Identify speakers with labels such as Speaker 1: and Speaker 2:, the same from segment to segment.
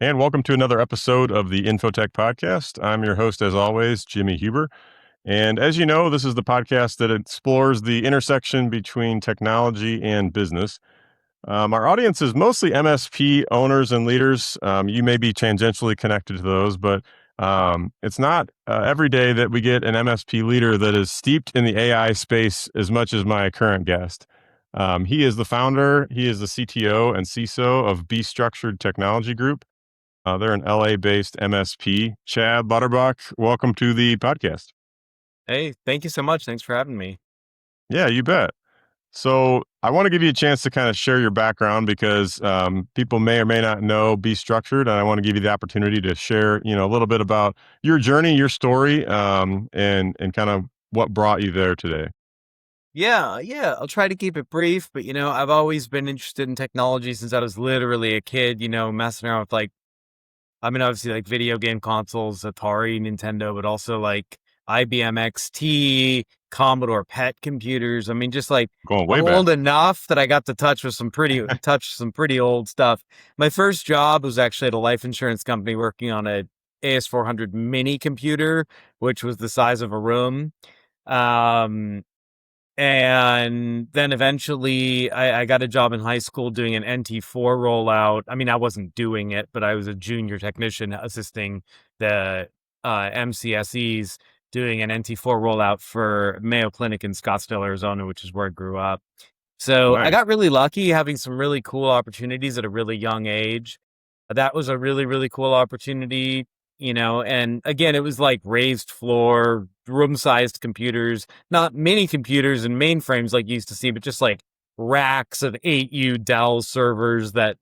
Speaker 1: And welcome to another episode of the InfoTech podcast. I'm your host, as always, Jimmy Huber. And as you know, this is the podcast that explores the intersection between technology and business. Our audience is mostly MSP owners and leaders. You may be tangentially connected to those, but it's not every day that we get an MSP leader that is steeped in the AI space as much as my current guest. He is the founder, he is the CTO and CISO of B Structured Technology Group. They're an LA-based MSP. Chad Lauterbach, welcome to the podcast.
Speaker 2: Hey, thank you so much. Thanks for having me.
Speaker 1: Yeah, you bet. So I want to give you a chance to kind of share your background because people may or may not know Be Structured, and I want to give you the opportunity to share, a little bit about your journey, your story, and kind of what brought you there today.
Speaker 2: Yeah. I'll try to keep it brief, but I've always been interested in technology since I was literally a kid, messing around with obviously like video game consoles, Atari, Nintendo, but also like IBM XT, Commodore PET computers. I mean, just like
Speaker 1: Going way
Speaker 2: I'm
Speaker 1: back.
Speaker 2: old enough that I got to touch some pretty old stuff. My first job was actually at a life insurance company working on a AS400 mini computer, which was the size of a room. Um, And then eventually I got a job in high school doing an NT4 rollout. I mean, I wasn't doing it, but I was a junior technician assisting the MCSEs doing an NT4 rollout for Mayo Clinic in Scottsdale, Arizona, which is where I grew up. So I
Speaker 1: Nice.
Speaker 2: got really lucky having some really cool opportunities at a really young age. That was a really, really cool opportunity, and again, it was like raised floor, room sized computers, not mini computers and mainframes like you used to see, but just like racks of 8U Dell servers that,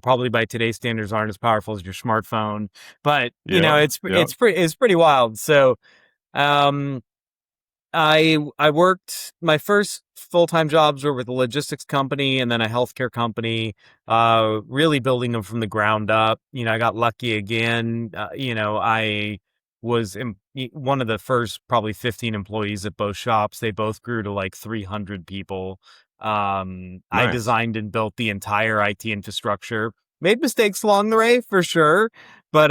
Speaker 2: probably by today's standards aren't as powerful as your smartphone. But,
Speaker 1: Yeah. Yeah.
Speaker 2: it's pretty wild. So, um, I worked my first full-time jobs were with a logistics company and then a healthcare company, really building them from the ground up. I got lucky again. I was one of the first probably 15 employees at both shops. They both grew to like 300 people. I
Speaker 1: Nice.
Speaker 2: designed and built the entire IT infrastructure. Made mistakes along the way for sure, but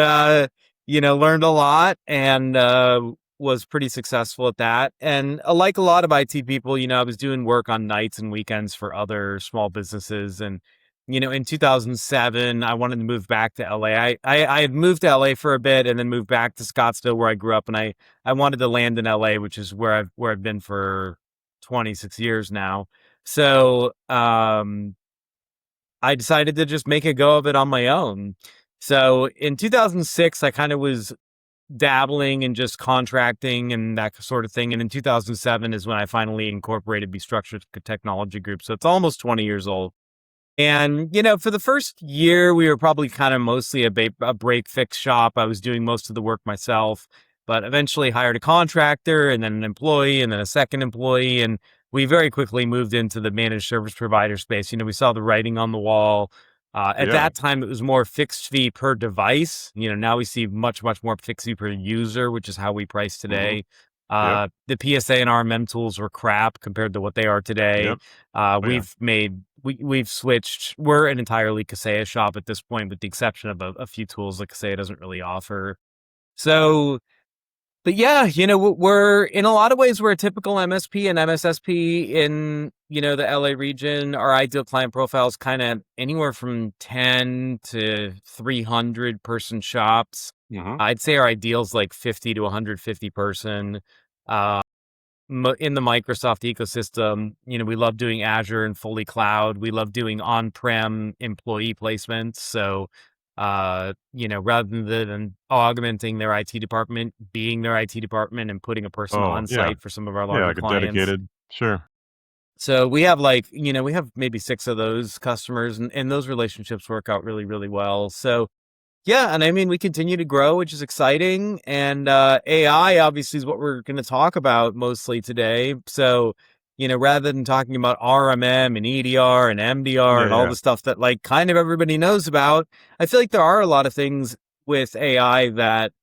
Speaker 2: learned a lot and was pretty successful at that. And like a lot of IT people, I was doing work on nights and weekends for other small businesses. And, in 2007, I wanted to move back to LA. I had moved to LA for a bit and then moved back to Scottsdale where I grew up. And I wanted to land in LA, which is where I've been for 26 years now. So, I decided to just make a go of it on my own. So in 2006, I kind of was dabbling in just contracting and that sort of thing. And in 2007 is when I finally incorporated Be Structured Technology Group. So it's almost 20 years old. And, for the first year, we were probably kind of mostly a break fix shop. I was doing most of the work myself, but eventually hired a contractor and then an employee and then a second employee. And we very quickly moved into the managed service provider space. We saw the writing on the wall. At
Speaker 1: Yeah.
Speaker 2: that time, it was more fixed fee per device. Now we see much, much more fixed fee per user, which is how we price
Speaker 1: Hmm.
Speaker 2: today.
Speaker 1: Yep.
Speaker 2: The PSA and RMM tools were crap compared to what they are today.
Speaker 1: Yep. Oh, yeah.
Speaker 2: We've switched. We're an entirely Kaseya shop at this point, with the exception of a few tools that Kaseya doesn't really offer. So, but yeah, we're in a lot of ways we're a typical MSP and MSSP in the LA region. Our ideal client profile is kind of anywhere from 10 to 300 person shops.
Speaker 1: Hmm.
Speaker 2: I'd say our ideal is like 50 to 150 person. Uh, in the Microsoft ecosystem, we love doing Azure and fully cloud. We love doing on-prem employee placements. So, rather than augmenting their IT department, being their IT department and putting a person
Speaker 1: Oh,
Speaker 2: on
Speaker 1: yeah.
Speaker 2: site for some of our
Speaker 1: Yeah.
Speaker 2: larger
Speaker 1: Like a
Speaker 2: clients.
Speaker 1: dedicated. Sure.
Speaker 2: So we have we have maybe 6 of those customers and those relationships work out really, really well. So yeah, and I mean, we continue to grow, which is exciting. And AI obviously is what we're going to talk about mostly today. So, rather than talking about RMM and EDR and MDR
Speaker 1: Yeah.
Speaker 2: and all
Speaker 1: Yeah.
Speaker 2: the stuff that like kind of everybody knows about, I feel like there are a lot of things with AI that,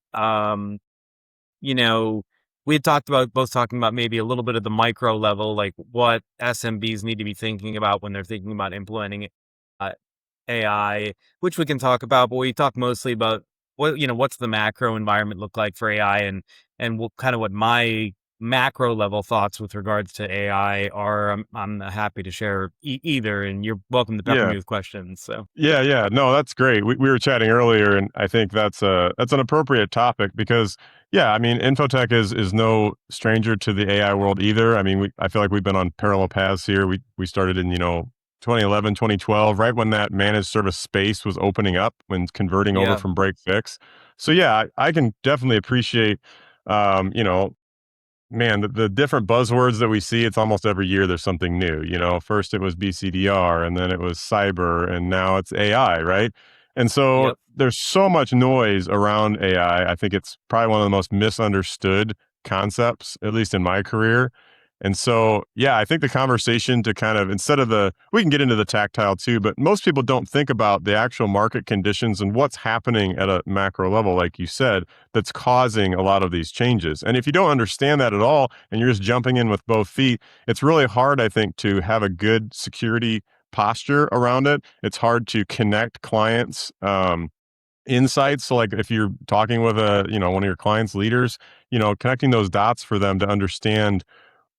Speaker 2: you know, we had talking about maybe a little bit of the micro level, like what SMBs need to be thinking about when they're thinking about implementing it. AI, which we can talk about, but we talk mostly about what's the macro environment look like for AI, and what my macro level thoughts with regards to AI are. I'm happy to share either, and you're welcome to pepper
Speaker 1: Yeah.
Speaker 2: me with questions. So
Speaker 1: Yeah, yeah. No, that's great. We were chatting earlier, and I think that's an appropriate topic because, yeah, I mean, infotech is no stranger to the AI world either. I mean, I feel like we've been on parallel paths here. We started in 2011, 2012, right when that managed service space was opening up, when converting over
Speaker 2: yeah,
Speaker 1: from break fix. So yeah, I can definitely appreciate, you know, man, the different buzzwords that we see, it's almost every year there's something new. First it was BCDR, and then it was cyber, and now it's AI, right? And so
Speaker 2: yep,
Speaker 1: there's so much noise around AI. I think it's probably one of the most misunderstood concepts, at least in my career. And so, yeah, I think the conversation to kind of, instead of we can get into the tactile too, but most people don't think about the actual market conditions and what's happening at a macro level, like you said, that's causing a lot of these changes. And if you don't understand that at all and you're just jumping in with both feet, it's really hard, I think, to have a good security posture around it. It's hard to connect clients. Insights. So like if you're talking with one of your clients leaders, connecting those dots for them to understand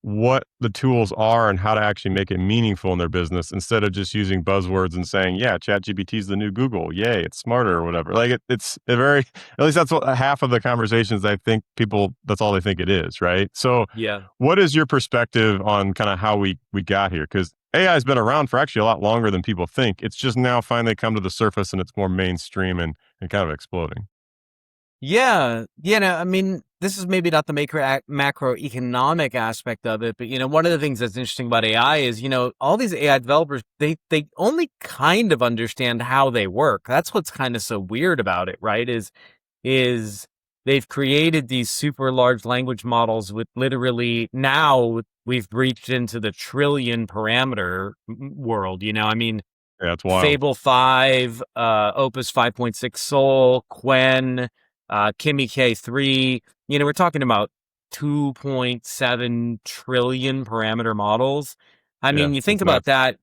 Speaker 1: what the tools are and how to actually make it meaningful in their business instead of just using buzzwords and saying, yeah, ChatGPT is the new Google. Yay, it's smarter or whatever. Like it's a very, at least that's what half of the conversations I think people, that's all they think it is. Right. So
Speaker 2: yeah.
Speaker 1: what is your perspective on kind of how we got here? Because AI has been around for actually a lot longer than people think. It's just now finally come to the surface and it's more mainstream and kind of exploding.
Speaker 2: Yeah, I mean, this is maybe not the macroeconomic aspect of it, but one of the things that's interesting about AI is, all these AI developers, they only kind of understand how they work. That's what's kind of so weird about it, right? Is they've created these super large language models with literally now we've reached into the trillion parameter world. I mean,
Speaker 1: Yeah, it's wild.
Speaker 2: Fable 5, Opus 5.6 Soul, Quen, Kimi K3. We're talking about 2.7 trillion parameter models. I
Speaker 1: Yeah,
Speaker 2: mean, you think
Speaker 1: it's
Speaker 2: about
Speaker 1: nuts.
Speaker 2: that,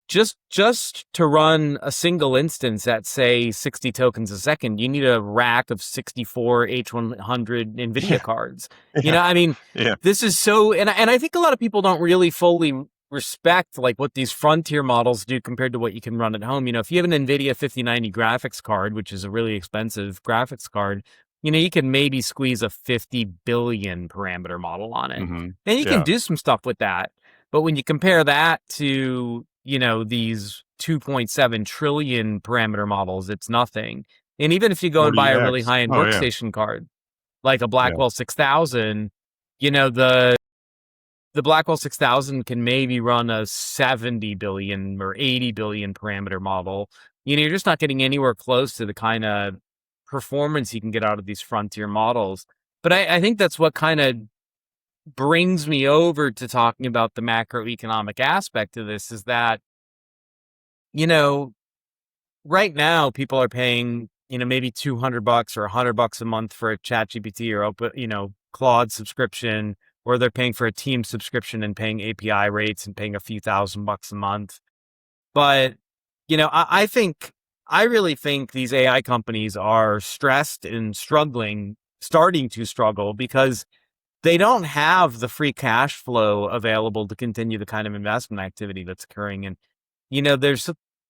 Speaker 2: just to run a single instance at say 60 tokens a second, you need a rack of 64 H100 NVIDIA
Speaker 1: Yeah,
Speaker 2: cards.
Speaker 1: yeah,
Speaker 2: I mean,
Speaker 1: yeah.
Speaker 2: this is so, and I think a lot of people don't really fully respect like what these frontier models do compared to what you can run at home. If you have an NVIDIA 5090 graphics card, which is a really expensive graphics card, you can maybe squeeze a 50 billion parameter model on it.
Speaker 1: Hmm.
Speaker 2: And you can
Speaker 1: Yeah.
Speaker 2: do some stuff with that. But when you compare that to, these 2.7 trillion parameter models, it's nothing. And even if you go and buy a really
Speaker 1: 40x.
Speaker 2: high-end
Speaker 1: Oh yeah.
Speaker 2: workstation card, like a
Speaker 1: Yeah.
Speaker 2: Blackwell 6000, the Blackwell 6000 can maybe run a 70 billion or 80 billion parameter model. You're just not getting anywhere close to the kind of performance you can get out of these frontier models. But I think that's what kind of brings me over to talking about the macroeconomic aspect of this is that, you know, right now people are paying, maybe $200 or $100 a month for a chat GPT or open, Claude subscription, or they're paying for a team subscription and paying API rates and paying a few $1,000s a month. But, I really think these AI companies are stressed and starting to struggle because they don't have the free cash flow available to continue the kind of investment activity that's occurring. And,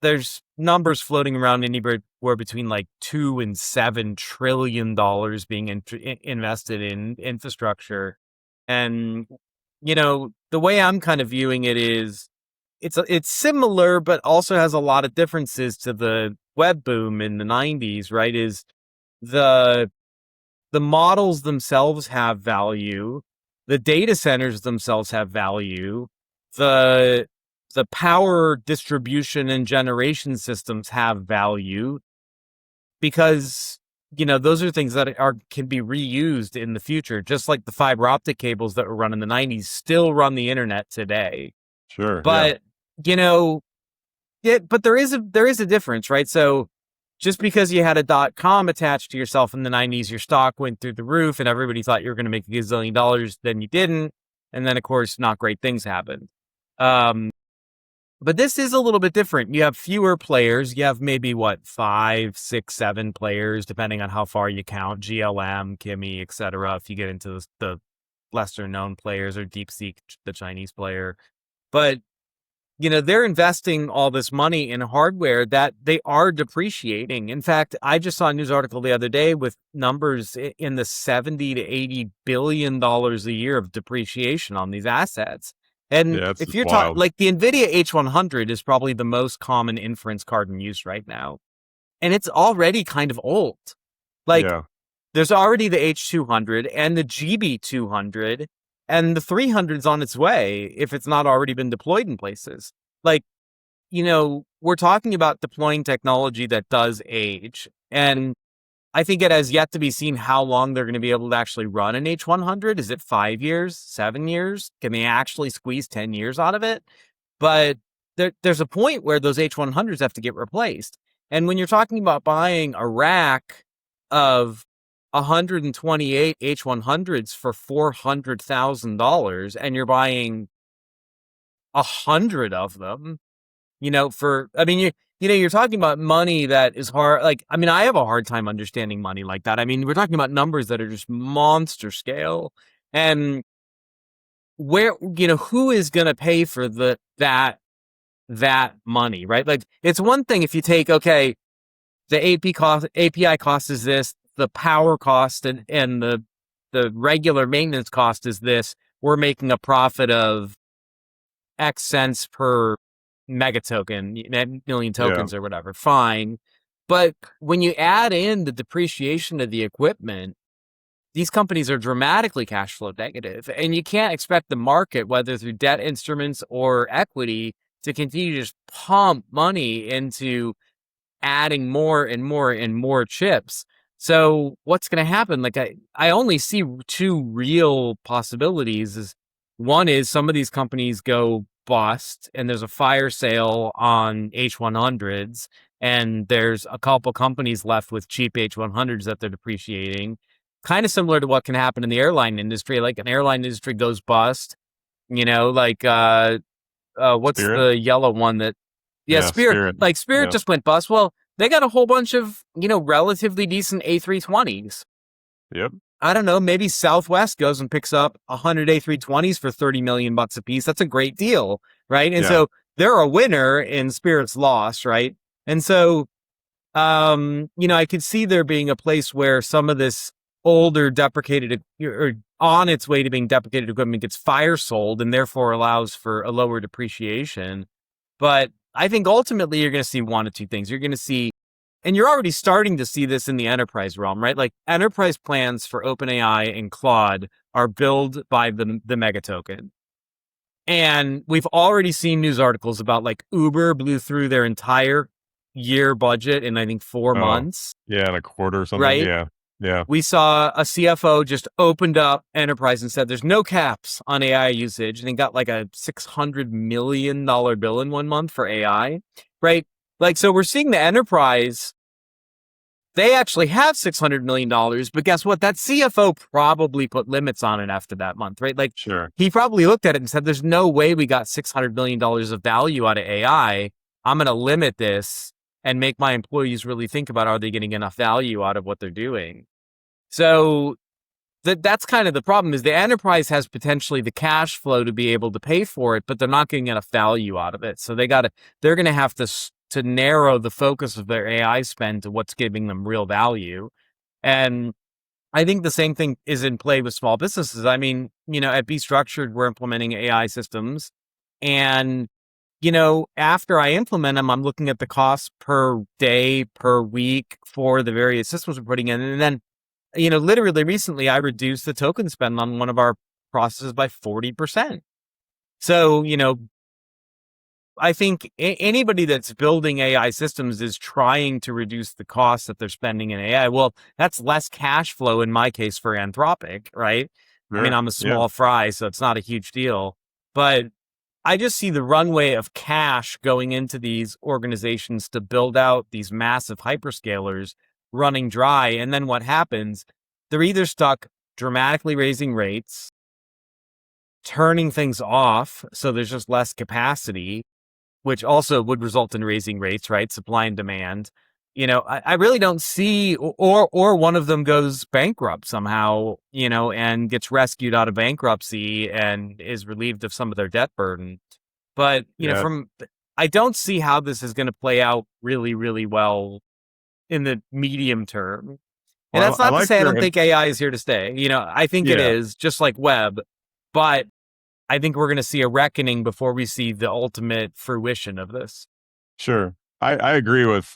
Speaker 2: there's numbers floating around anywhere between like $2 and $7 trillion being invested in infrastructure. And, the way I'm kind of viewing it is it's similar, but also has a lot of differences to the web boom in the 90s, right? Is the the models themselves have value, the data centers themselves have value, the the power distribution and generation systems have value because those are things that can be reused in the future, just like the fiber optic cables that were run in the 90s still run the internet today.
Speaker 1: Sure. Yeah.
Speaker 2: But you know yeah, but there is a difference, right? So just because you had a .com attached to yourself in the 90s, your stock went through the roof and everybody thought you were going to make a gazillion dollars, then you didn't. And then, of course, not great things happened. Um, But this is a little bit different. You have fewer players. You have maybe 5, 6, 7 players, depending on how far you count GLM, Kimi, etc. If you get into the lesser known players or DeepSeek, the Chinese player. But they're investing all this money in hardware that they are depreciating. In fact, I just saw a news article the other day with numbers in the $70 to $80 billion a year of depreciation on these assets. And
Speaker 1: Yeah, it's
Speaker 2: if you're talking
Speaker 1: wild.
Speaker 2: like the NVIDIA H100 is probably the most common inference card in use right now. And it's already kind of old. Like
Speaker 1: Yeah.
Speaker 2: there's already the H200 and the GB200, and the 300's on its way if it's not already been deployed in places. Like, we're talking about deploying technology that does age. And I think it has yet to be seen how long they're going to be able to actually run an H100. Is it 5 years, 7 years? Can they actually squeeze 10 years out of it? But there's a point where those H100s have to get replaced. And when you're talking about buying a rack of 128 H100s for $400,000 and you're buying 100 of them, you're talking about money that is hard. I have a hard time understanding money like that. We're talking about numbers that are just monster scale. And who is going to pay for that money, right? Like, it's one thing if you take, okay, the API cost is this, the power cost and the regular maintenance cost is this. We're making a profit of X cents per megatoken, million tokens or whatever. Fine. But when you add in the depreciation of the equipment, these companies are dramatically cash flow negative, and you can't expect the market, whether through debt instruments or equity, to continue to just pump money into adding more and more and more chips. So what's going to happen? Like, I only see two real possibilities. One is some of these companies go bust and there's a fire sale on H100s, and there's a couple companies left with cheap H100s that they're depreciating. Kind of similar to what can happen in the airline industry. Like, an airline industry goes bust, what's
Speaker 1: Spirit.
Speaker 2: the yellow one that, Spirit.
Speaker 1: Spirit.
Speaker 2: Like, Spirit just went bust. Well, they got a whole bunch of, relatively decent A320s.
Speaker 1: Yep.
Speaker 2: I don't know, maybe Southwest goes and picks up 100 A320s for $30 million a piece. That's a great deal, right? And so they're a winner in Spirit's loss, right? And so, I could see there being a place where some of this older deprecated or on its way to being deprecated equipment gets fire sold and therefore allows for a lower depreciation. But I think ultimately you're going to see one of two things. You're going to see, and you're already starting to see this in the enterprise realm, right? Like, enterprise plans for OpenAI and Claude are billed by the megatoken. And we've already seen news articles about, like, Uber blew through their entire year budget in, I think, 4 months.
Speaker 1: Yeah, in a quarter or something.
Speaker 2: Right?
Speaker 1: Yeah. Yeah.
Speaker 2: We saw a CFO just opened up enterprise and said there's no caps on AI usage, and he got like a $600 million bill in 1 month for AI, right? Like, so we're seeing the enterprise, they actually have $600 million, but guess what? That CFO probably put limits on it after that month, right? Like,
Speaker 1: Sure.
Speaker 2: He probably looked at it and said, there's no way we got $600 million of value out of AI. I'm going to limit this and make my employees really think about, are they getting enough value out of what they're doing? So that's kind of the problem, is the enterprise has potentially the cash flow to be able to pay for it, but they're not getting enough value out of it. So they're going to have to narrow the focus of their AI spend to what's giving them real value. And I think the same thing is in play with small businesses. At Be Structured, we're implementing AI systems, and after I implement them, I'm looking at the cost per day, per week for the various systems we're putting in. And then, literally recently, I reduced the token spend on one of our processes by 40%. So, I think anybody that's building AI systems is trying to reduce the costs that they're spending in AI. Well, that's less cash flow in my case for Anthropic, right?
Speaker 1: Sure.
Speaker 2: I'm a small fry, so it's not a huge deal. But I just see the runway of cash going into these organizations to build out these massive hyperscalers running dry. And then what happens? They're either stuck dramatically raising rates, turning things off so there's just less capacity, which also would result in raising rates, right? Supply and demand. I really don't see, or one of them goes bankrupt somehow, and gets rescued out of bankruptcy and is relieved of some of their debt burden. But,
Speaker 1: Yeah.
Speaker 2: I don't see how this is going to play out really, really well in the medium term. And
Speaker 1: Well,
Speaker 2: that's
Speaker 1: I
Speaker 2: not to
Speaker 1: like
Speaker 2: say I
Speaker 1: your,
Speaker 2: don't think AI is here to stay. I think it
Speaker 1: yeah,
Speaker 2: is, just like web, but I think we're going to see a reckoning before we see the ultimate fruition of this.
Speaker 1: sure. I agree with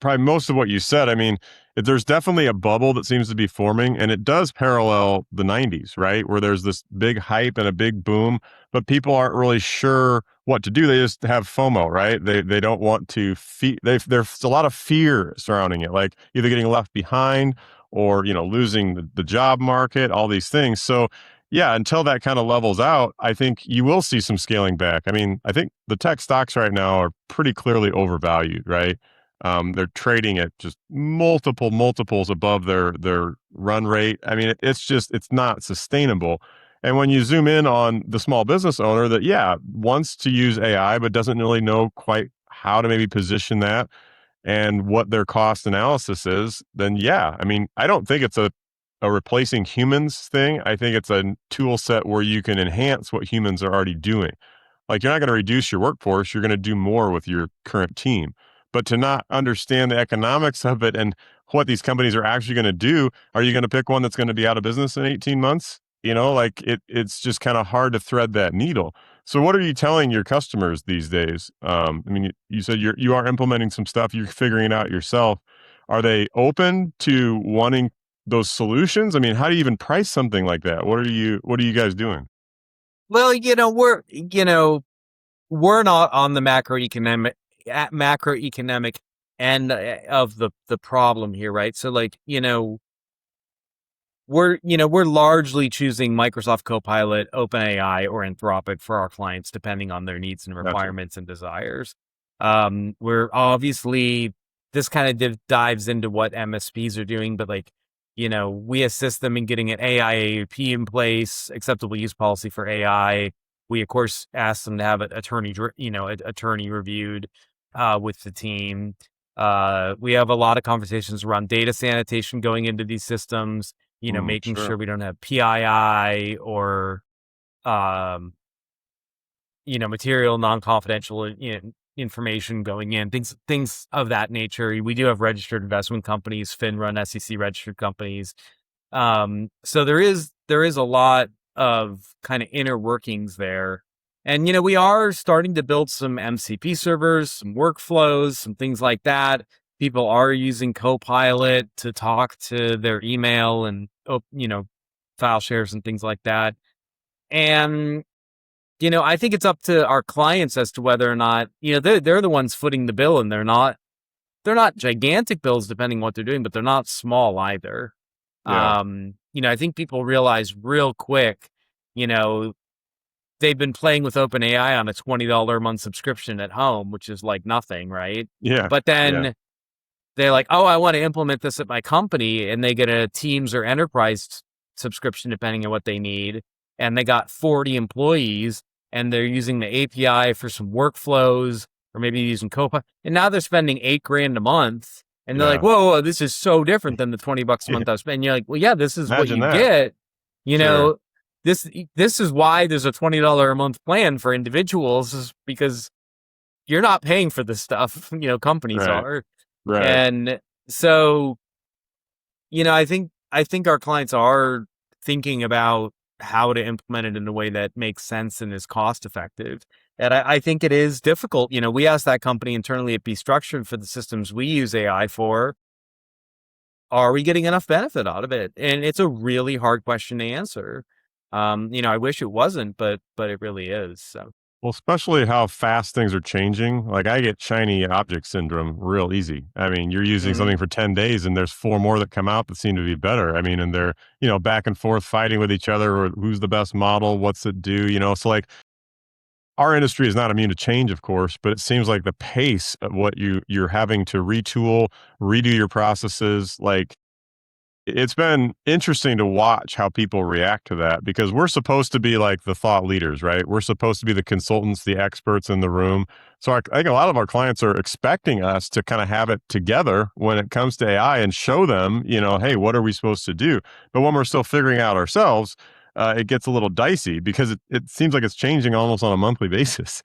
Speaker 1: probably most of what you said. I mean, there's definitely a bubble that seems to be forming, and it does parallel the 90s, right? Where there's this big hype and a big boom, but people aren't really sure what to do. They just have FOMO, right? They don't want to there's a lot of fear surrounding it, like either getting left behind or, losing the job market, all these things. So yeah, until that kind of levels out, I think you will see some scaling back. I mean, I think the tech stocks right now are pretty clearly overvalued, right? They're trading at just multiples above their run rate. I mean, it's not sustainable. And when you zoom in on the small business owner that, yeah, wants to use AI, but doesn't really know quite how to maybe position that and what their cost analysis is, then yeah, I mean, I don't think it's a replacing humans thing. I think it's a tool set where you can enhance what humans are already doing. Like you're not going to reduce your workforce, you're going to do more with your current team. But to not understand the economics of it and what these companies are actually going to do, are you going to pick one that's going to be out of business in 18 months? Like it's just kind of hard to thread that needle. So what are you telling your customers these days? I mean, you said you are implementing some stuff, you're figuring it out yourself. Are they open to wanting those solutions? I mean, how do you even price something like that? What are you guys doing?
Speaker 2: Well, we're not on the macroeconomic end of the problem here, right? So like, we're largely choosing Microsoft Copilot, OpenAI, or Anthropic for our clients, depending on their needs and
Speaker 1: Gotcha.
Speaker 2: requirements and desires. We're obviously this kind of dives into what MSPs are doing, but like, we assist them in getting an AI AAP in place, acceptable use policy for AI. We of course ask them to have an attorney reviewed with the team. We have a lot of conversations around data sanitation going into these systems, making
Speaker 1: Sure.
Speaker 2: sure we don't have PII or, um, material non-confidential, information going in, things of that nature. We do have registered investment companies, FINRA, SEC registered companies. So there is a lot of kind of inner workings there. And, we are starting to build some MCP servers, some workflows, some things like that. People are using Copilot to talk to their email and, file shares and things like that. And, I think it's up to our clients as to whether or not, they're the ones footing the bill, and they're not gigantic bills depending on what they're doing, but they're not small either.
Speaker 1: Yeah.
Speaker 2: I think people realize real quick, you know, they've been playing with OpenAI on a $20 a month subscription at home, which is like nothing, right?
Speaker 1: Yeah.
Speaker 2: But
Speaker 1: Yeah.
Speaker 2: then they're like, oh, I want to implement this at my company. And they get a Teams or enterprise subscription, depending on what they need. And they got 40 employees and they're using the API for some workflows or maybe using Copilot. And now they're spending $8,000 a month. And they're like,
Speaker 1: Yeah.
Speaker 2: whoa, this is so different than the $20 a
Speaker 1: Yeah.
Speaker 2: month I was spending. You're like, well, yeah, this is what
Speaker 1: Imagine
Speaker 2: you
Speaker 1: that.
Speaker 2: get. You
Speaker 1: Sure.
Speaker 2: know, this is why there's a $20 a month plan for individuals, is because you're not paying for this stuff. Companies
Speaker 1: Right.
Speaker 2: are.
Speaker 1: Right.
Speaker 2: And so, I think our clients are thinking about how to implement it in a way that makes sense and is cost effective. And I think it is difficult. We asked that company internally at Be Structured for the systems we use AI for, are we getting enough benefit out of it? And it's a really hard question to answer. I wish it wasn't, but it really is. So.
Speaker 1: Well, especially how fast things are changing. Like I get shiny object syndrome real easy. I mean, you're using
Speaker 2: Mhm.
Speaker 1: something for 10 days and there's four more that come out that seem to be better. I mean, and they're, back and forth fighting with each other or who's the best model, what's it do. So like our industry is not immune to change, of course, but it seems like the pace of what you're having to retool, redo your processes, like It's been interesting to watch how people react to that because we're supposed to be like the thought leaders, right? We're supposed to be the consultants, the experts in the room. So I think a lot of our clients are expecting us to kind of have it together when it comes to AI and show them, hey, what are we supposed to do? But when we're still figuring out ourselves, it gets a little dicey because it seems like it's changing almost on a monthly basis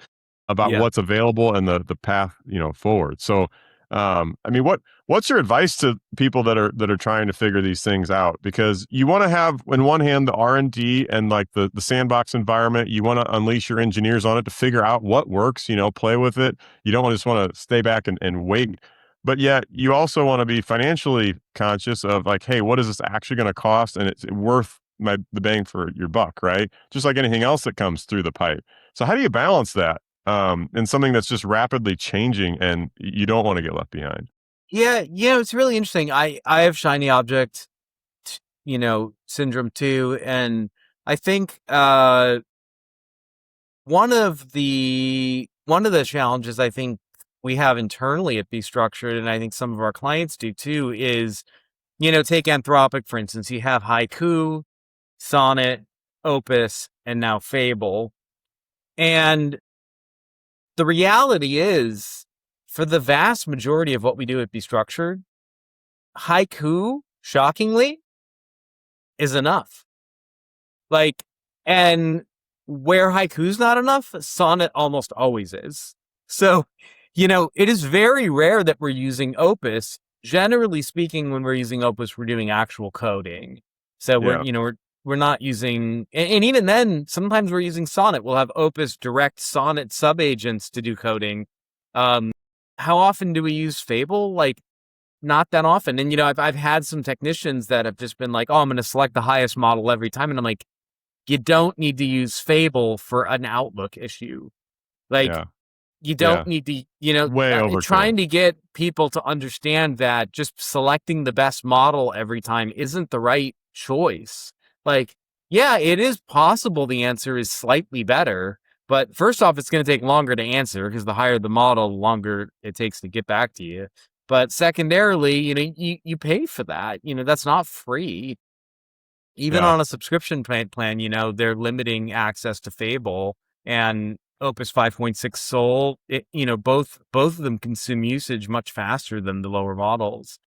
Speaker 1: about
Speaker 2: Yeah.
Speaker 1: what's available and the path, forward. So, I mean, what's your advice to people that are trying to figure these things out? Because you want to have, in one hand, the R&D and like the sandbox environment. You want to unleash your engineers on it to figure out what works. Play with it. You don't just want to stay back and wait. But yet, you also want to be financially conscious of like, hey, what is this actually going to cost, and it's worth the bang for your buck, right? Just like anything else that comes through the pipe. So, how do you balance that? And something that's just rapidly changing and you don't want to get left behind.
Speaker 2: Yeah, it's really interesting. I have shiny object, syndrome too, and I think one of the challenges I think we have internally at Be Structured, and I think some of our clients do too, is take Anthropic for instance. You have Haiku, Sonnet, Opus, and now Fable, and the reality is, for the vast majority of what we do at Be Structured, Haiku, shockingly, is enough. Like, and where Haiku's not enough, Sonnet almost always is. So, it is very rare that we're using Opus. Generally speaking, when we're using Opus, we're doing actual coding. So
Speaker 1: Yeah.
Speaker 2: we're not using, and even then, sometimes we're using Sonnet. We'll have Opus direct Sonnet subagents to do coding. How often do we use Fable? Like, not that often. And I've had some technicians that have just been like, "Oh, I'm going to select the highest model every time," and I'm like, "You don't need to use Fable for an Outlook issue. Like,
Speaker 1: Yeah.
Speaker 2: you don't
Speaker 1: Yeah.
Speaker 2: need to,
Speaker 1: Way overkill.
Speaker 2: trying to get people to understand that just selecting the best model every time isn't the right choice. Like, yeah, it is possible the answer is slightly better, but first off, it's going to take longer to answer because the higher the model, the longer it takes to get back to you. But secondarily, you pay for that. That's not free. Even
Speaker 1: Yeah.
Speaker 2: on a subscription plan, they're limiting access to Fable and Opus 5.6 Soul. Both of them consume usage much faster than the lower models.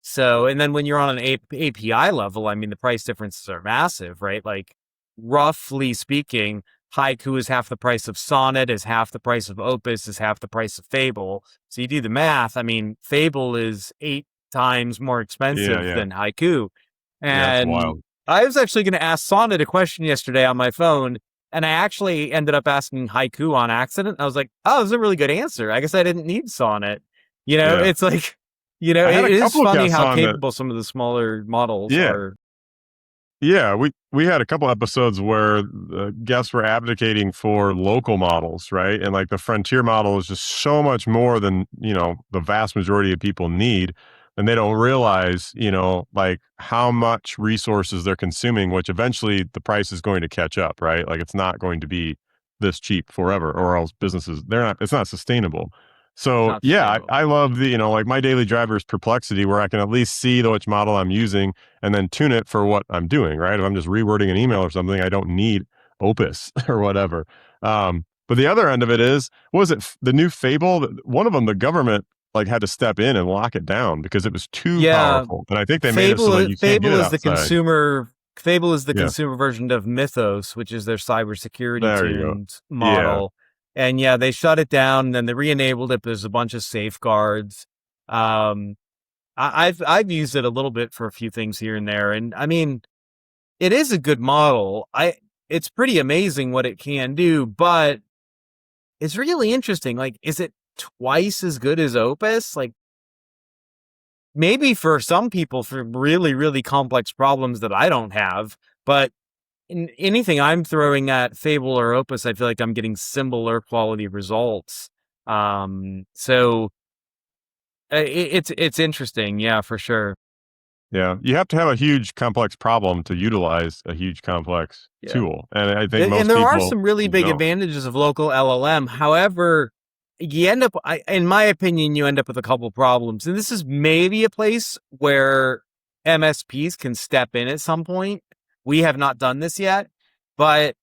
Speaker 2: So, and then when you're on an API level, I mean, the price differences are massive, right? Like, roughly speaking, Haiku is half the price of Sonnet, is half the price of Opus, is half the price of Fable. So you do the math. I mean, Fable is 8 times more
Speaker 1: Yeah.
Speaker 2: expensive
Speaker 1: Yeah.
Speaker 2: than Haiku.
Speaker 1: Yeah. It's
Speaker 2: And
Speaker 1: wild.
Speaker 2: I was actually going to ask Sonnet a question yesterday on my phone, and I actually ended up asking Haiku on accident. I was like, "Oh, it was a really good answer. I guess I didn't need Sonnet."
Speaker 1: Yeah.
Speaker 2: It's like,
Speaker 1: I had
Speaker 2: it
Speaker 1: a
Speaker 2: is
Speaker 1: couple of
Speaker 2: funny
Speaker 1: guests
Speaker 2: how
Speaker 1: on that.
Speaker 2: capable some of the smaller models
Speaker 1: Yeah.
Speaker 2: are.
Speaker 1: Yeah, we had a couple episodes where the guests were advocating for local models, right? And like the frontier model is just so much more than, the vast majority of people need. And they don't realize, like how much resources they're consuming, which eventually the price is going to catch up, right? Like it's not going to be this cheap forever, or else businesses, it's not sustainable.
Speaker 2: It's
Speaker 1: So
Speaker 2: not
Speaker 1: yeah,
Speaker 2: sustainable.
Speaker 1: I love like my daily driver's perplexity where I can at least see which model I'm using and then tune it for what I'm doing, right? If I'm just rewording an email or something, I don't need Opus or whatever. But the other end of it is, what was it the new Fable? One of them, the government like had to step in and lock it down because it was too
Speaker 2: Yeah,
Speaker 1: powerful. And I think they made it so that you can't get
Speaker 2: Fable
Speaker 1: it
Speaker 2: is the
Speaker 1: outside.
Speaker 2: consumer. Fable is the
Speaker 1: Yeah,
Speaker 2: consumer version of Mythos, which is their cybersecurity
Speaker 1: there you go.
Speaker 2: tuned
Speaker 1: Yeah,
Speaker 2: model. And yeah, they shut it down, and then they re-enabled it. But there's a bunch of safeguards. Um, I've used it a little bit for a few things here and there, and I mean, it is a good model. It's pretty amazing what it can do, but it's really interesting. Like, is it twice as good as Opus? Like, maybe for some people for really, really complex problems that I don't have, but in anything I'm throwing at Fable or Opus, I feel like I'm getting similar quality results. So it's interesting, yeah, for sure.
Speaker 1: yeah. You have to have a huge complex problem to utilize a huge complex
Speaker 2: Yeah.
Speaker 1: tool, and I think
Speaker 2: And
Speaker 1: most
Speaker 2: there are
Speaker 1: people
Speaker 2: some really big
Speaker 1: don't.
Speaker 2: advantages of local LLM. However, you end up, in my opinion, you end up with a couple problems. And this is maybe a place where MSPs can step in at some point. We have not done this yet, but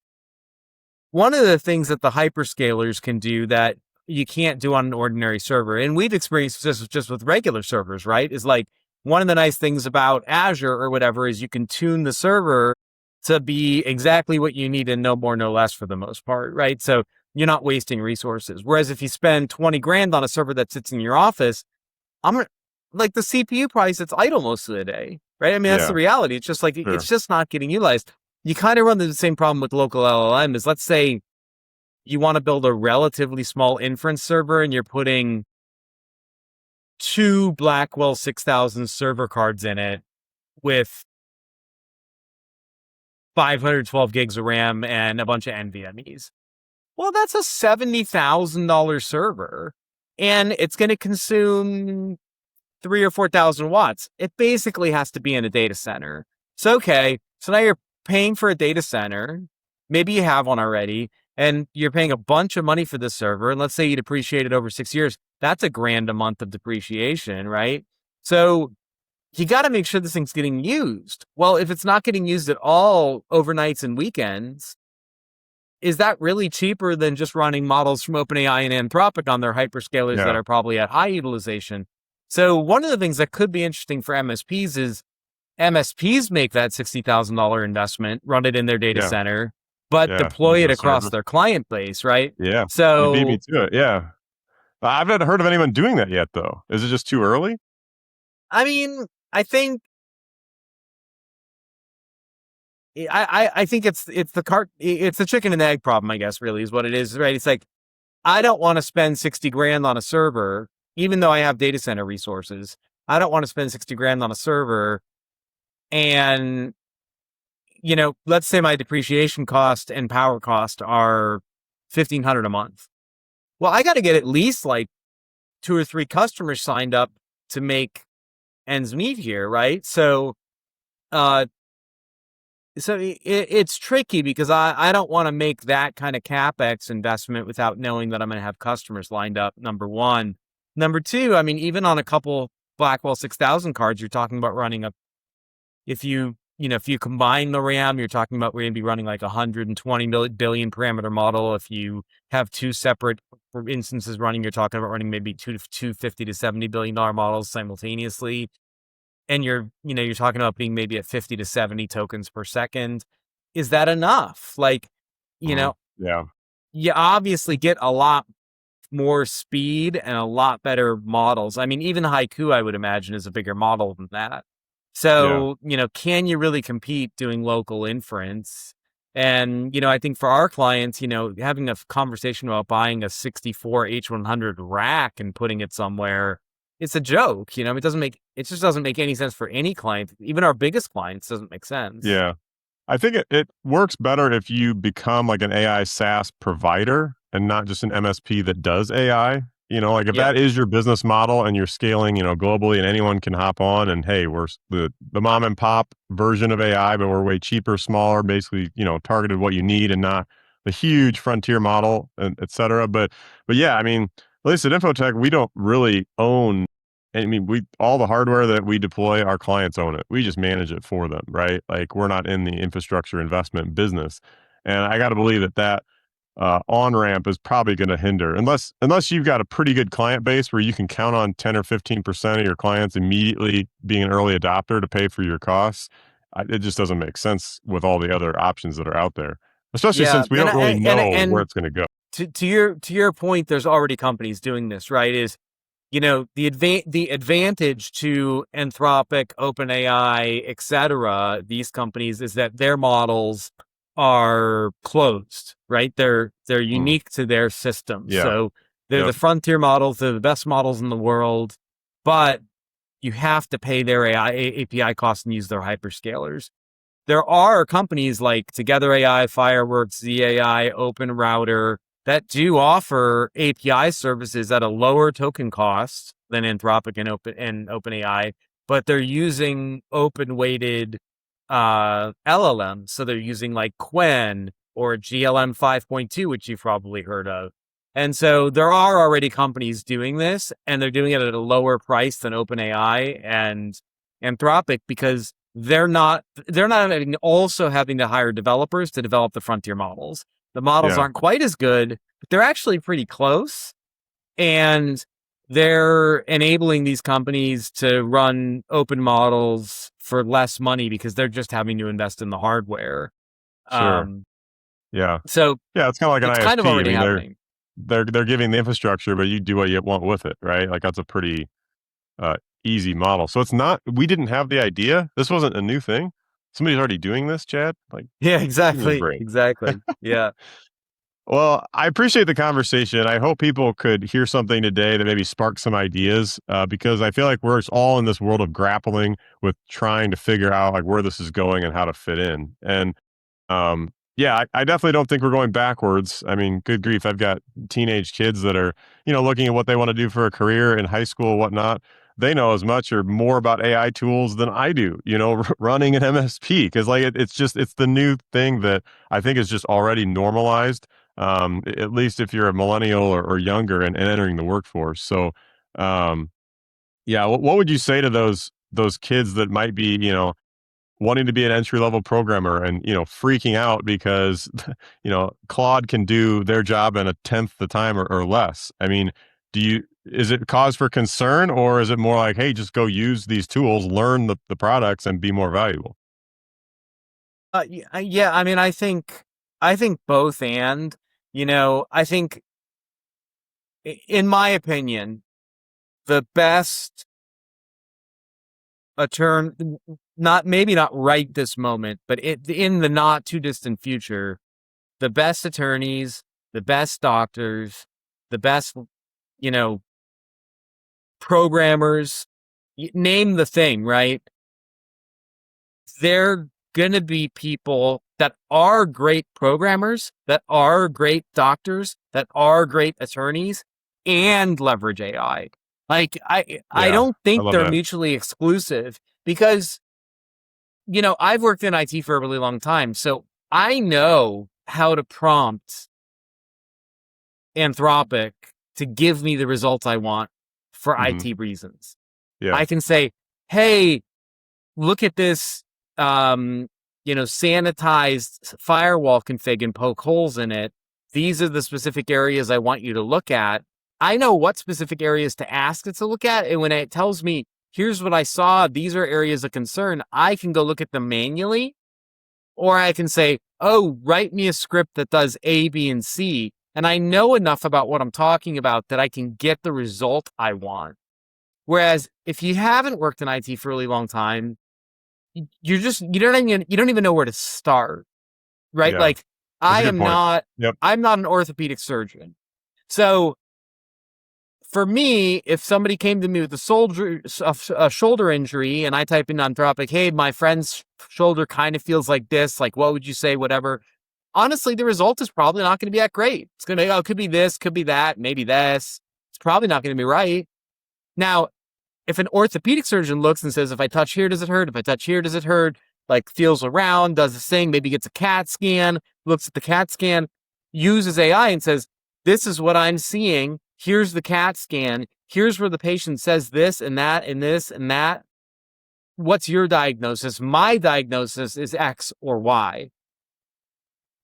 Speaker 2: one of the things that the hyperscalers can do that you can't do on an ordinary server, and we've experienced this just with regular servers, right? Is like one of the nice things about Azure or whatever is you can tune the server to be exactly what you need and no more, no less for the most part, right? So you're not wasting resources. Whereas if you spend 20 grand on a server that sits in your office, like the CPU probably sits idle most of the day, right? I mean, that's the
Speaker 1: Yeah,
Speaker 2: reality. It's just like,
Speaker 1: sure.
Speaker 2: it's just not getting utilized. You kind of run the same problem with local LLM is, let's say you want to build a relatively small inference server and you're putting 2 Blackwell 6000 server cards in it with 512 gigs of RAM and a bunch of NVMEs. Well, that's a $70,000 server and it's going to consume 3 or 4,000 watts. It basically has to be in a data center. So, okay, so now you're paying for a data center. Maybe you have one already, and you're paying a bunch of money for this server. And let's say you depreciate it over 6 years. That's $1,000 a month of depreciation, right? So you got to make sure this thing's getting used. Well, if it's not getting used at all overnights and weekends, is that really cheaper than just running models from OpenAI and Anthropic on their hyperscalers that
Speaker 1: Yeah,
Speaker 2: are probably at high utilization? So one of the things that could be interesting for MSPs is MSPs make that $60,000 investment, run it in their data
Speaker 1: yeah,
Speaker 2: center, but
Speaker 1: yeah.
Speaker 2: deploy
Speaker 1: Use
Speaker 2: it
Speaker 1: the
Speaker 2: across
Speaker 1: server.
Speaker 2: their client base, right?
Speaker 1: Yeah, you beat me
Speaker 2: So,
Speaker 1: to it. Yeah, I've not heard of anyone doing that yet, though. Is it just too early?
Speaker 2: I mean, I think I think it's the chicken and egg problem, I guess, really is what it is, right? It's like, I don't want to spend 60 grand on a server, even though I have data center resources. I don't want to spend 60 grand on a server. And, let's say my depreciation cost and power cost are 1,500 a month. Well, I got to get at least like 2 or 3 customers signed up to make ends meet here, right? Uh, it's tricky because I don't want to make that kind of capex investment without knowing that I'm going to have customers lined up. Number one. Number two, I mean, even on a couple Blackwell 6000 cards, you're talking about running if you combine the RAM, you're talking about we're going to be running like 120 billion parameter model. If you have 2 separate instances running, you're talking about running maybe 250 to $70 billion models simultaneously. And you're talking about being maybe at 50 to 70 tokens per second. Is that enough? Like, you
Speaker 1: Mhm.
Speaker 2: know,
Speaker 1: Yeah,
Speaker 2: you obviously get a lot more speed and a lot better models. I mean, even Haiku, I would imagine, is a bigger model than that.
Speaker 1: yeah,
Speaker 2: So, can you really compete doing local inference? And, I think for our clients, having a conversation about buying a 64 H100 rack and putting it somewhere, it's a joke. It just doesn't make any sense for any client. Even our biggest clients doesn't make sense.
Speaker 1: yeah. I think it works better if you become like an AI SaaS provider and not just an MSP that does AI. Like if
Speaker 2: Yeah.
Speaker 1: that is your business model and you're scaling, globally and anyone can hop on and hey, we're the mom and pop version of AI, but we're way cheaper, smaller, basically, targeted what you need and not the huge frontier model, and et cetera. But yeah, I mean, at least at InfoTech, we don't really own. I mean, we all the hardware that we deploy, our clients own it. We just manage it for them, right? Like we're not in the infrastructure investment business, and I got to believe that on ramp is probably going to hinder unless you've got a pretty good client base where you can count on 10 or 15% of your clients immediately being an early adopter to pay for your costs. It just doesn't make sense with all the other options that are out there, especially
Speaker 2: Yeah.
Speaker 1: since we don't really know where
Speaker 2: And
Speaker 1: it's going to go.
Speaker 2: to your point, there's already companies doing this, right? The advantage to Anthropic, OpenAI, etc., these companies is that their models are closed, right? They're
Speaker 1: Mm,
Speaker 2: unique to their system.
Speaker 1: yeah.
Speaker 2: So they're the
Speaker 1: Yep.
Speaker 2: frontier models, they're the best models in the world, but you have to pay their API costs and use their hyperscalers. There are companies like Together AI, Fireworks, ZAI, Open Router that do offer API services at a lower token cost than Anthropic and OpenAI, but they're using open weighted LLMs. So they're using like Quen or GLM 5.2, which you've probably heard of. And so there are already companies doing this, and they're doing it at a lower price than OpenAI. And Anthropic because they're not also having to hire developers to develop the frontier models. The models
Speaker 1: Yeah,
Speaker 2: aren't quite as good, but they're actually pretty close. And they're enabling these companies to run open models for less money because they're just having to invest in the hardware.
Speaker 1: sure.
Speaker 2: Um,
Speaker 1: Yeah.
Speaker 2: so
Speaker 1: Yeah, it's kind of like an
Speaker 2: it's kind of
Speaker 1: ISP. I
Speaker 2: already
Speaker 1: mean,
Speaker 2: happening.
Speaker 1: they're giving the infrastructure, but you do what you want with it, right? Like that's a pretty uh, easy model. So it's not. We didn't have the idea. This wasn't a new thing. Somebody's already doing this, Chad. Like,
Speaker 2: Yeah,
Speaker 1: give me a
Speaker 2: exactly.
Speaker 1: break.
Speaker 2: Exactly. Yeah.
Speaker 1: Well, I appreciate the conversation. I hope people could hear something today that maybe spark some ideas, because I feel like we're all in this world of grappling with trying to figure out like where this is going and how to fit in. And yeah, I definitely don't think we're going backwards. I mean, good grief, I've got teenage kids that are, looking at what they want to do for a career in high school, whatnot. They know as much or more about AI tools than I do, running an MSP, because like it's the new thing that I think is just already normalized. At least if you're a millennial or younger and entering the workforce. So, um, yeah, what would you say to those kids that might be, wanting to be an entry level programmer and freaking out because Claude can do their job in a tenth the time or less? I mean, is it cause for concern, or is it more like, hey, just go use these tools, learn the products, and be more valuable?
Speaker 2: Yeah. I mean, I think both, and I think, in my opinion, the best attorney, not maybe not right this moment, but in the not too distant future, the best attorneys, the best doctors, the best, you know, programmers, name the thing, right? They're going to be people that are great programmers, that are great doctors, that are great attorneys, and leverage AI. Like, I
Speaker 1: Yeah,
Speaker 2: don't
Speaker 1: I
Speaker 2: think
Speaker 1: love
Speaker 2: they're
Speaker 1: that.
Speaker 2: mutually exclusive because, I've worked in IT for a really long time. So I know how to prompt Anthropic to give me the results I want for
Speaker 1: Hmm.
Speaker 2: IT reasons.
Speaker 1: Yeah,
Speaker 2: I can say, hey, look at this, sanitized firewall config and poke holes in it. These are the specific areas I want you to look at. I know what specific areas to ask it to look at. And when it tells me, here's what I saw, these are areas of concern, I can go look at them manually. Or I can say, oh, write me a script that does A, B, and C. And I know enough about what I'm talking about that I can get the result I want. Whereas if you haven't worked in IT for a really long time, you don't even know where to start, right?
Speaker 1: yeah,
Speaker 2: Like,
Speaker 1: that's a good point. Yep.
Speaker 2: I'm not an orthopedic surgeon. So for me, if somebody came to me with a shoulder injury and I type in Anthropic, hey, my friend's shoulder kind of feels like this, like, what would you say, whatever. Honestly, the result is probably not going to be that great. It's going to be, oh, it could be this, could be that, maybe this. It's probably not going to be right. Now, if an orthopedic surgeon looks and says, if I touch here, does it hurt? If I touch here, does it hurt? Like, feels around, does this thing, maybe gets a CAT scan, looks at the CAT scan, uses AI and says, this is what I'm seeing. Here's the CAT scan. Here's where the patient says this and that and this and that. What's your diagnosis? My diagnosis is X or Y.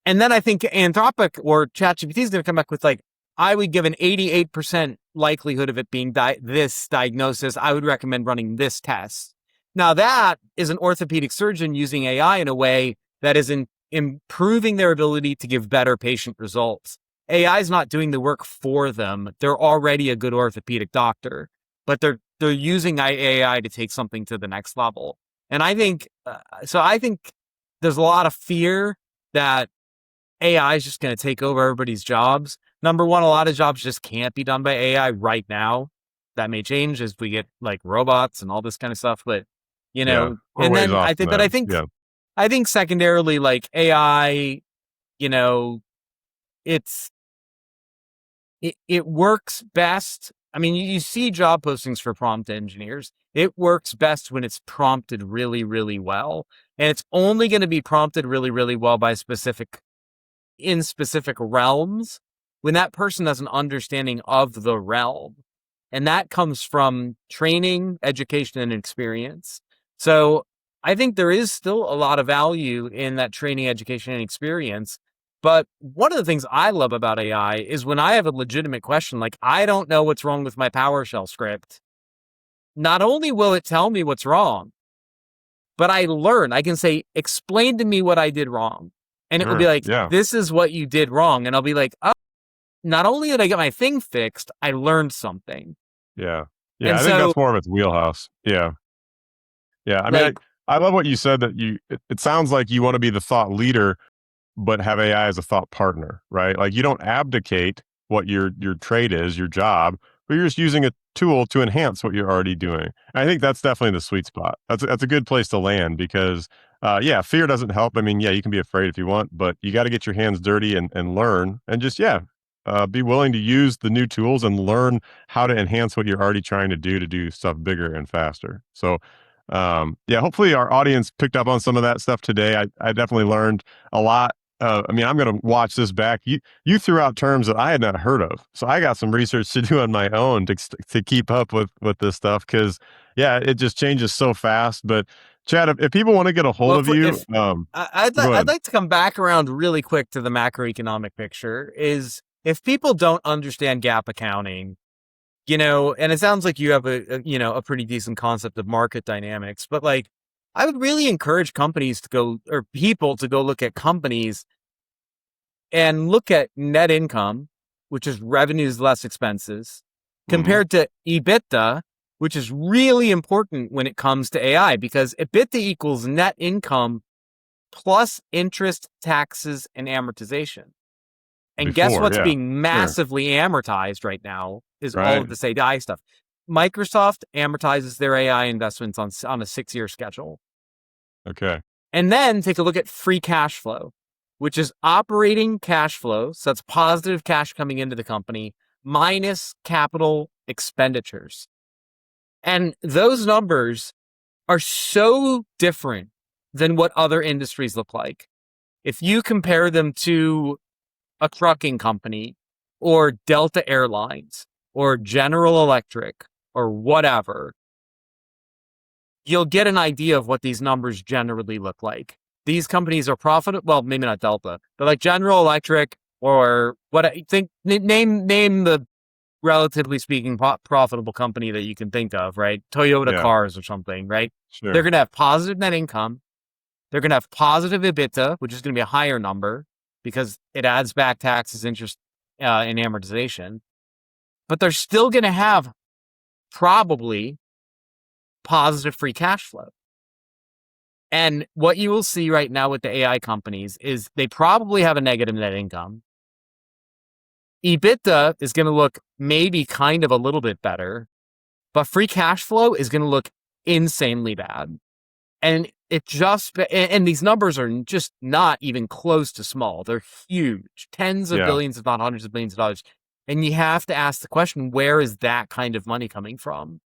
Speaker 2: And then I think Anthropic or ChatGPT is going to come back with, like, I would give an 88% likelihood of it being this diagnosis. I would recommend running this test. Now, that is an orthopedic surgeon using AI in a way that is improving their ability to give better patient results. AI is not doing the work for them. They're already a good orthopedic doctor, but they're using AI to take something to the next level. And I think I think there's a lot of fear that AI is just going to take over everybody's jobs. Number one, a lot of jobs just can't be done by AI right now. That may change as we get like robots and all this kind of stuff. But
Speaker 1: Yeah, we're
Speaker 2: and
Speaker 1: ways
Speaker 2: then
Speaker 1: off from that. Yeah.
Speaker 2: I think secondarily, like AI, you know, it's it works best. I mean, you see job postings for prompt engineers. It works best when it's prompted really, really well, and it's only going to be prompted really, really well by in specific realms when that person has an understanding of the realm. And that comes from training, education, and experience. So I think there is still a lot of value in that training, education, and experience. But one of the things I love about AI is when I have a legitimate question, like I don't know what's wrong with my PowerShell script. Not only will it tell me what's wrong, but I can say, explain to me what I did wrong. And it will be
Speaker 1: Sure.
Speaker 2: like,
Speaker 1: Yeah.
Speaker 2: this is what you did wrong. And I'll be like, oh, not only did I get my thing fixed, I learned something.
Speaker 1: Yeah. Yeah.
Speaker 2: And
Speaker 1: I think
Speaker 2: so,
Speaker 1: that's more of its wheelhouse. Yeah. Yeah. I mean,
Speaker 2: like,
Speaker 1: I love what you said that it sounds like you want to be the thought leader but have AI as a thought partner, right? Like you don't abdicate what your trade is, your job, but you're just using a tool to enhance what you're already doing. And I think that's definitely the sweet spot. That's a good place to land because, yeah, fear doesn't help. I mean, yeah, you can be afraid if you want, but you got to get your hands dirty and learn and just yeah. Be willing to use the new tools and learn how to enhance what you're already trying to do stuff bigger and faster. So, yeah, hopefully our audience picked up on some of that stuff today. I definitely learned a lot. I mean, I'm going to watch this back. You threw out terms that I had not heard of, so I got some research to do on my own to keep up with this stuff because yeah, it just changes so fast. But Chad, if people want to get a hold
Speaker 2: well,
Speaker 1: of you,
Speaker 2: if
Speaker 1: go
Speaker 2: I'd
Speaker 1: ahead.
Speaker 2: like to come back around really quick to the macroeconomic picture is if people don't understand gap accounting, and it sounds like you have a pretty decent concept of market dynamics, but like, I would really encourage companies to go or people to go look at companies and look at net income, which is revenues less expenses,
Speaker 1: Hmm.
Speaker 2: compared to EBITDA, which is really important when it comes to AI because EBITDA equals net income plus interest, taxes, and amortization. And guess
Speaker 1: Before,
Speaker 2: what's
Speaker 1: yeah,
Speaker 2: being
Speaker 1: sure,
Speaker 2: massively amortized right now is all
Speaker 1: right,
Speaker 2: of this AI stuff. Microsoft amortizes their AI investments on a 6-year schedule.
Speaker 1: okay,
Speaker 2: And then take a look at free cash flow, which is operating cash flow. So that's positive cash coming into the company minus capital expenditures. And those numbers are so different than what other industries look like. If you compare them to a trucking company or Delta Airlines or General Electric or whatever, you'll get an idea of what these numbers generally look like. These companies are profitable. Well, maybe not Delta, but like General Electric or what I think, name the relatively speaking profitable company that you can think of, right? Toyota
Speaker 1: yeah,
Speaker 2: cars or something, right? They're
Speaker 1: sure,
Speaker 2: going to have positive net income. They're going to have positive EBITDA, which is going to be a higher number because it adds back taxes, interest, and amortization. But they're still going to have probably positive free cash flow. And what you will see right now with the AI companies is they probably have a negative net income. EBITDA is going to look maybe kind of a little bit better, but free cash flow is going to look insanely bad. And and these numbers are just not even close to small. They're huge, tens of
Speaker 1: yeah,
Speaker 2: billions, if not hundreds of billions of dollars. And you have to ask the question, where is that kind of money coming from?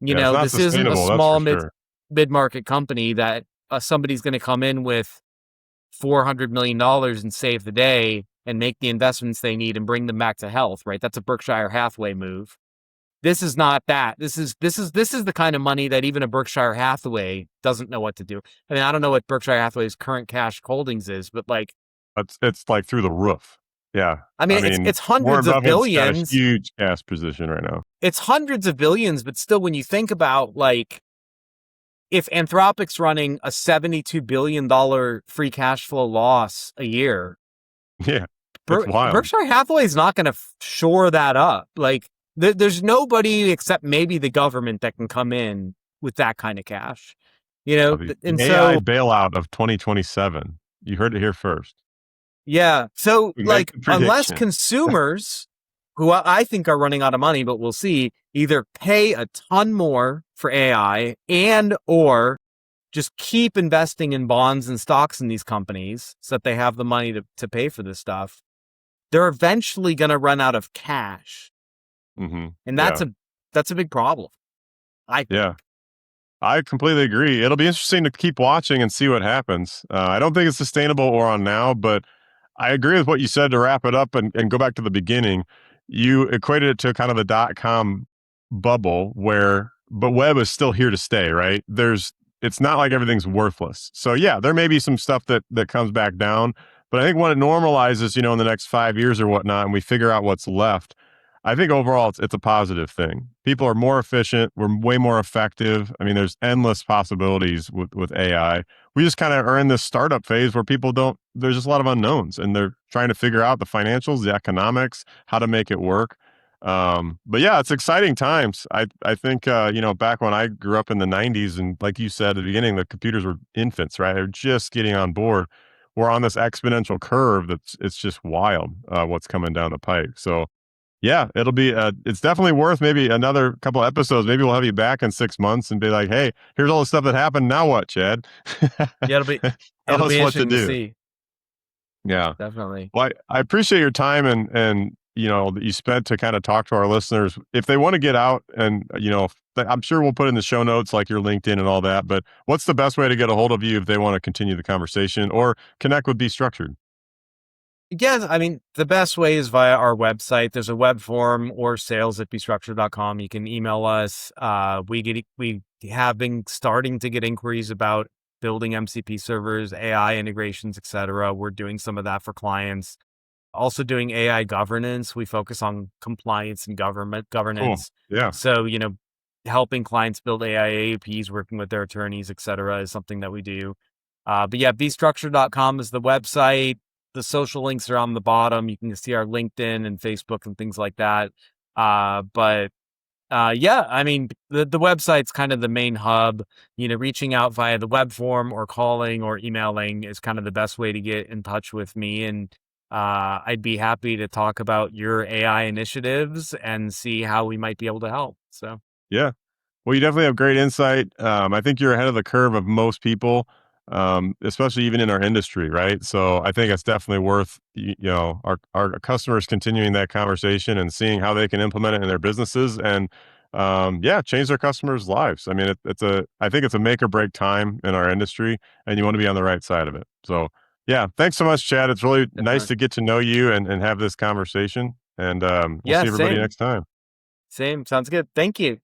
Speaker 1: yeah. It's not
Speaker 2: This isn't a
Speaker 1: sustainable, that's for
Speaker 2: small
Speaker 1: sure.
Speaker 2: mid market company that somebody's going to come in with $400 million and save the day and make the investments they need and bring them back to health. Right? That's a Berkshire Hathaway move. This is not that. This is the kind of money that even a Berkshire Hathaway doesn't know what to do. I mean, I don't know what Berkshire Hathaway's current cash holdings is, but like,
Speaker 1: It's like through the roof. Yeah,
Speaker 2: I
Speaker 1: I
Speaker 2: mean,
Speaker 1: mean,
Speaker 2: it's
Speaker 1: Warren
Speaker 2: hundreds of
Speaker 1: Buffett's got a
Speaker 2: billions.
Speaker 1: huge cash position right now.
Speaker 2: It's hundreds of billions, but still, when you think about like if Anthropic's running a $72 billion free cash flow loss a year,
Speaker 1: Yeah, it's wild.
Speaker 2: Berkshire Hathaway is not going to shore that up. Like, there's nobody except maybe the government that can come in with that kind of cash,
Speaker 1: The
Speaker 2: and
Speaker 1: AI
Speaker 2: so
Speaker 1: bailout of 2027. You heard it here first.
Speaker 2: yeah, so
Speaker 1: We make
Speaker 2: like
Speaker 1: the
Speaker 2: unless
Speaker 1: prediction.
Speaker 2: consumers, who I think are running out of money, but we'll see, either pay a ton more for AI and or just keep investing in bonds and stocks in these companies so that they have the money to pay for this stuff, they're eventually going to run out of cash.
Speaker 1: Hmm.
Speaker 2: And
Speaker 1: Yeah,
Speaker 2: that's a big problem, I
Speaker 1: yeah.
Speaker 2: think.
Speaker 1: I completely agree. It'll be interesting to keep watching and see what happens. I don't think it's sustainable or on now, but I agree with what you said to wrap it up and go back to the beginning. You equated it to kind of the dot com bubble but web is still here to stay, right? it's not like everything's worthless. So yeah, there may be some stuff that comes back down, but I think when it normalizes, in the next 5 years or whatnot, and we figure out what's left, I think overall it's a positive thing. People are more efficient. We're way more effective. I mean, there's endless possibilities with AI. We just kind of are in this startup phase where people don't. There's just a lot of unknowns, and they're trying to figure out the financials, the economics, how to make it work. But yeah, it's exciting times. I think back when I grew up in the '90s, and like you said at the beginning, the computers were infants, right? They're just getting on board. We're on this exponential curve that's it's just wild what's coming down the pike. So yeah, it'll be it's definitely worth maybe another couple episodes. Maybe we'll have you back in 6 months and be like, hey, here's all the stuff that happened. Now what, Chad?
Speaker 2: Yeah, it'll
Speaker 1: Tell
Speaker 2: be
Speaker 1: us what to
Speaker 2: interesting to
Speaker 1: do.
Speaker 2: see.
Speaker 1: Yeah.
Speaker 2: Definitely.
Speaker 1: Well, I appreciate your time and that you spent to kind of talk to our listeners. If they want to get out and I'm sure we'll put in the show notes like your LinkedIn and all that. But what's the best way to get a hold of you if they want to continue the conversation or connect with Be Structured?
Speaker 2: Yes, I mean, the best way is via our website. There's a web form or sales@bestructured.com. You can email us. We have been starting to get inquiries about building MCP servers, AI integrations, etc. We're doing some of that for clients. Also doing AI governance. We focus on compliance and government
Speaker 1: Cool.
Speaker 2: governance.
Speaker 1: Yeah.
Speaker 2: So, helping clients build AI AAPs, working with their attorneys, etc., is something that we do. But yeah, bestructured.com is the website. The social links are on the bottom. You can see our LinkedIn and Facebook and things like that. But yeah, I mean, the website's kind of the main hub. Reaching out via the web form or calling or emailing is kind of the best way to get in touch with me. And I'd be happy to talk about your AI initiatives and see how we might be able to help. So,
Speaker 1: Yeah. Well, you definitely have great insight. I think you're ahead of the curve of most people, especially even in our industry, right? So I think it's definitely worth our customers continuing that conversation and seeing how they can implement it in their businesses and yeah, change their customers' lives. I mean, I think it's a make or break time in our industry, and you want to be on the right side of it. So yeah, thanks so much, Chad. It's really nice
Speaker 2: definitely.
Speaker 1: to get to know you and have this conversation. And we'll
Speaker 2: Yeah,
Speaker 1: see everybody
Speaker 2: same.
Speaker 1: next time.
Speaker 2: Same. Sounds good. Thank you.